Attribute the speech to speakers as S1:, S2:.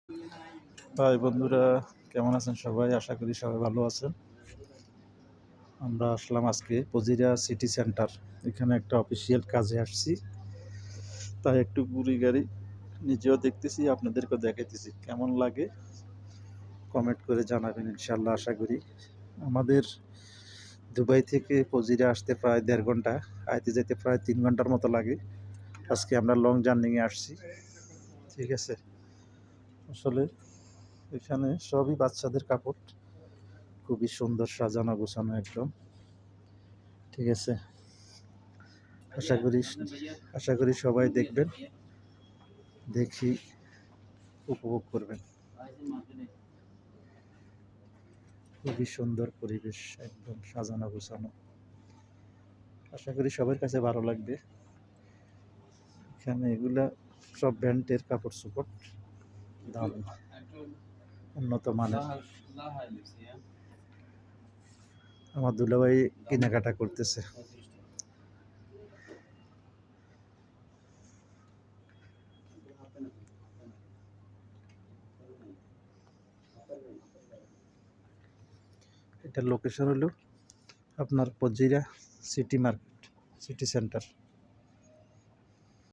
S1: High বন্ধুরা, কেমন আছেন সবাই? আশা করি সবাই ভালো আছেন। আমরা আসলাম আজকে পজিরা সিটি সেন্টার। এখানে একটা অফিসিয়াল কাজে আসছি, তাই একটু ঘুরি গাড়ি নিজেও দেখতেছি, আপনাদেরকেও দেখাইতেছি। কেমন লাগে কমেন্ট করে জানাবেন ইনশাল্লাহ। আশা করি আমাদের দুবাই থেকে পজিরা আসতে প্রায় 1.5 ঘন্টা, আইতে যেতে প্রায় 3 ঘন্টার মতো লাগে। আজকে আমরা লং জার্নিংয়ে আসছি, ঠিক আছে। আসলে এখানে সবই বাচ্চাদের কাপড়, খুবই সুন্দর সাজানো গোছানো একদম, ঠিক আছে। আশা করি আশা করি সবাই দেখবেন, দেখি উপভোগ করবেন। খুবই সুন্দর পরিবেশ, একদম সাজানো গোছানো। আশা করি সবার কাছে ভালো লাগবে। এখানে এগুলা সব ব্র্যান্ডের কাপড় চোপড়, দাম উন্নত মানের। আমার দুলাভাই কেনাকাটা করতেছে। এটার লোকেশন হলো আপনার পজিরা সিটি মার্কেট, সিটি সেন্টার।